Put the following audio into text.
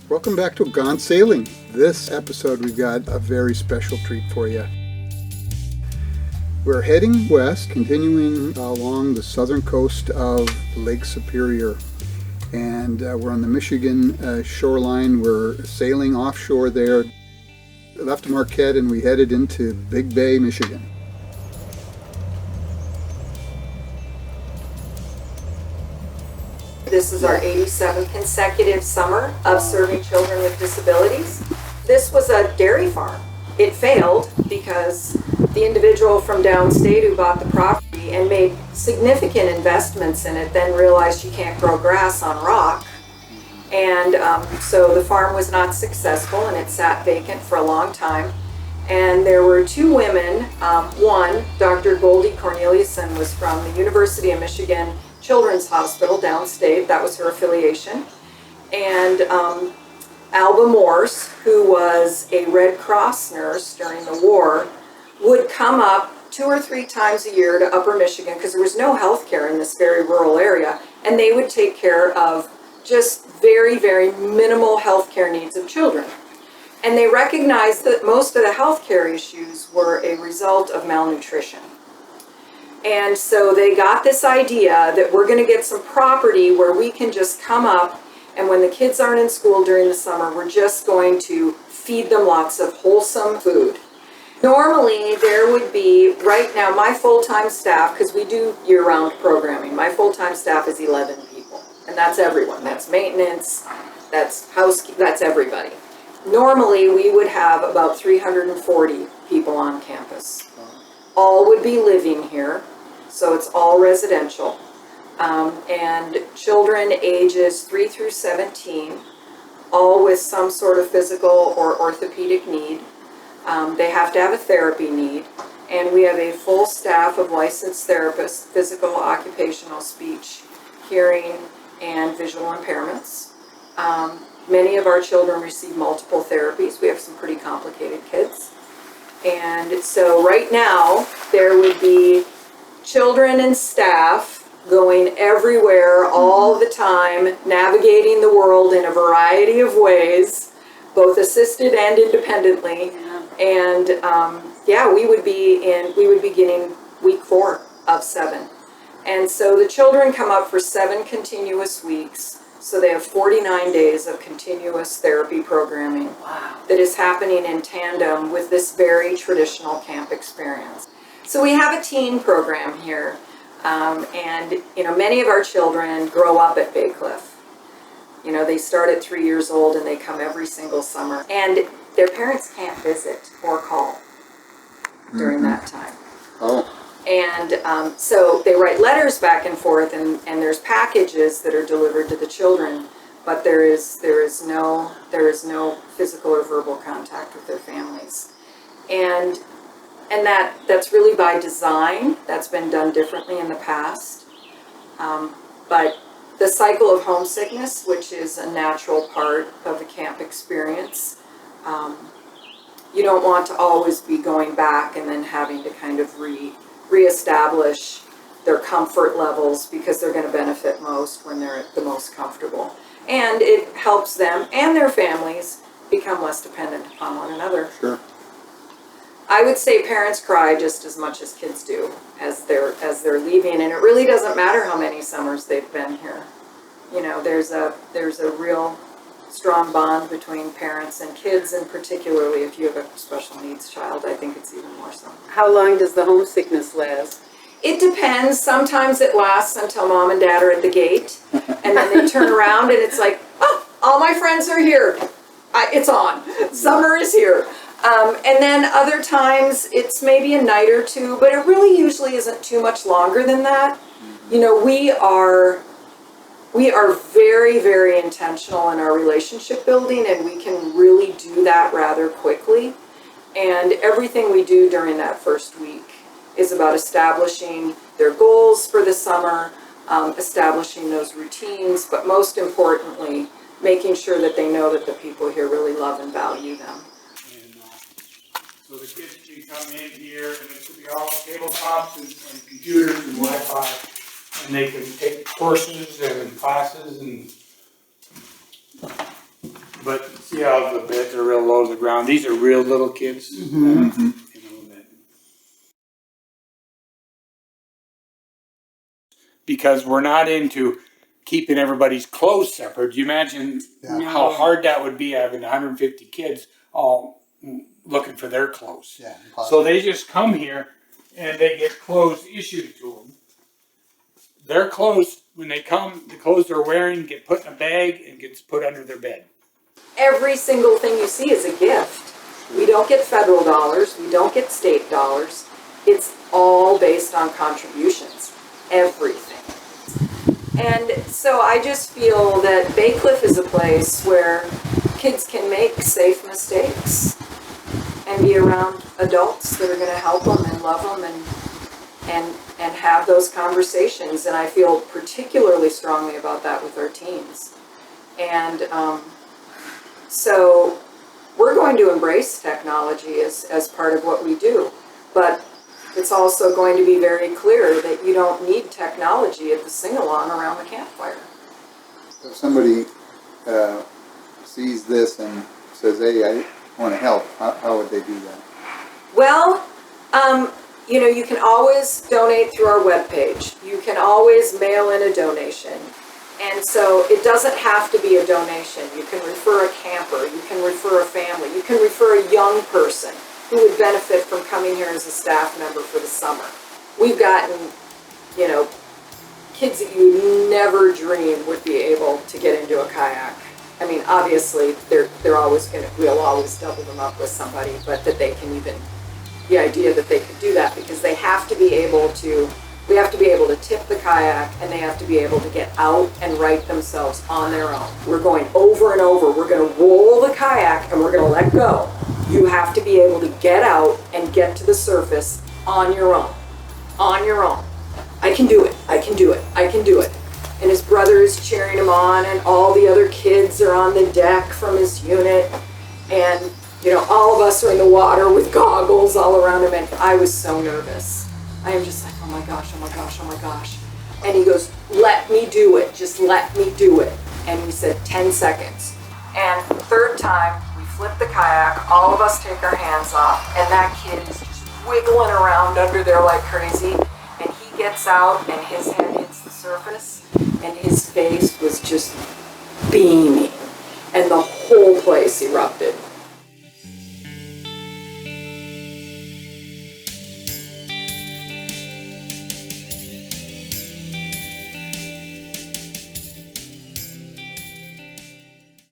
Welcome back to Gone Sailing. This episode we've got a very special treat for you. We're heading west, continuing along the southern coast of Lake Superior. And we're on the Michigan shoreline. We're sailing offshore there. We left Marquette and we headed into Big Bay, Michigan. This is our 87th consecutive summer of serving children with disabilities. This was a dairy farm. It failed because the individual from downstate who bought the property and made significant investments in it then realized you can't grow grass on rock. And so the farm was not successful and it sat vacant for a long time. And there were two women. One, Dr. Goldie Corneliuson, was from the University of Michigan Children's Hospital downstate. That was her affiliation. And Alba Morse, who was a Red Cross nurse during the war, would come up 2 or 3 times a year to Upper Michigan because there was no health care in this very rural area, and they would take care of just very, very minimal health care needs of children. And they recognized that most of the health care issues were a result of malnutrition. And so they got this idea that we're going to get some property where we can just come up, and when the kids aren't in school during the summer, we're just going to feed them lots of wholesome food. Normally, there would be, right now, my full-time staff, because we do year-round programming, my full-time staff is 11 people. And that's everyone. That's maintenance, that's housekeeping, that's everybody. Normally, we would have about 340 people on campus. All would be living here, so it's all residential. And children ages 3 through 17, all with some sort of physical or orthopedic need. They have to have a therapy need. And we have a full staff of licensed therapists, physical, occupational, speech, hearing, and visual impairments. Many of our children receive multiple therapies. We have some pretty complicated kids. And so right now, there would be children and staff going everywhere all the time, navigating the world in a variety of ways, both assisted and independently. And we would be beginning week 4 of 7. And so the children come up for 7 continuous weeks. So they have 49 days of continuous therapy programming. Wow. That is happening in tandem with this very traditional camp experience. So we have a teen program here, and many of our children grow up at Bay Cliff. They start at 3 years old and they come every single summer, and their parents can't visit or call during that time. Oh. And so they write letters back and forth, and there's packages that are delivered to the children, but there is no physical or verbal contact with their families. And that's really by design. That's been done differently in the past. But the cycle of homesickness, which is a natural part of the camp experience, you don't want to always be going back and then having to kind of reestablish their comfort levels, because they're going to benefit most when they're the most comfortable. And it helps them and their families become less dependent upon one another. Sure. I would say parents cry just as much as kids do as they're leaving, and it really doesn't matter how many summers they've been here. There's a real strong bond between parents and kids, and particularly if you have a special needs child, I think it's even more so. How long does the homesickness last? It depends. Sometimes it lasts until mom and dad are at the gate, and then they turn around and it's like, oh, all my friends are here. It's on. Summer is here. And then other times it's maybe a night or two, but it really usually isn't too much longer than that. We are very, very intentional in our relationship building, and we can really do that rather quickly. And everything we do during that first week is about establishing their goals for the summer, establishing those routines, but most importantly, making sure that they know that the people here really love and value them. And so the kids can come in here, and it could be all tabletops and computers and Wi-Fi. And they can take courses and classes, But see how the beds are real low to the ground? These are real little kids. Mm-hmm. Because we're not into keeping everybody's clothes separate. Do you imagine how hard that would be having 150 kids all looking for their clothes? Yeah, so they just come here and they get clothes issued to them. Their clothes, when they come, the clothes they're wearing get put in a bag and gets put under their bed. Every single thing you see is a gift. We don't get federal dollars. We don't get state dollars. It's all based on contributions. Everything. And so I just feel that Bay Cliff is a place where kids can make safe mistakes and be around adults that are going to help them and love them and have those conversations. And I feel particularly strongly about that with our teens. And so we're going to embrace technology as part of what we do. But it's also going to be very clear that you don't need technology at the sing-along around the campfire. If somebody sees this and says, hey, I want to help, how would they do that? Well, you can always donate through our webpage. You can always mail in a donation. And so it doesn't have to be a donation. You can refer a camper. You can refer a family. You can refer a young person who would benefit from coming here as a staff member for the summer. We've gotten, kids that you never dreamed would be able to get into a kayak. I mean, obviously, we'll always double them up with somebody, but that they can even, the idea that they could do that, because they have to be able to, we have to be able to tip the kayak, and they have to be able to get out and right themselves on their own. We're going over and over. We're going to roll the kayak, and we're going to let go. You have to be able to get out and get to the surface on your own. On your own. I can do it. I can do it. I can do it. And his brother is cheering him on, and all the other kids are on the deck from his unit. And, all of us are in the water with goggles all around him, and I was so nervous. I am just like, oh my gosh, oh my gosh, oh my gosh. And he goes, let me do it. Just let me do it. And we said 10 seconds. And the third time, flip the kayak, all of us take our hands off, and that kid is just wiggling around under there like crazy, and he gets out and his head hits the surface and his face was just beaming and the whole place erupted.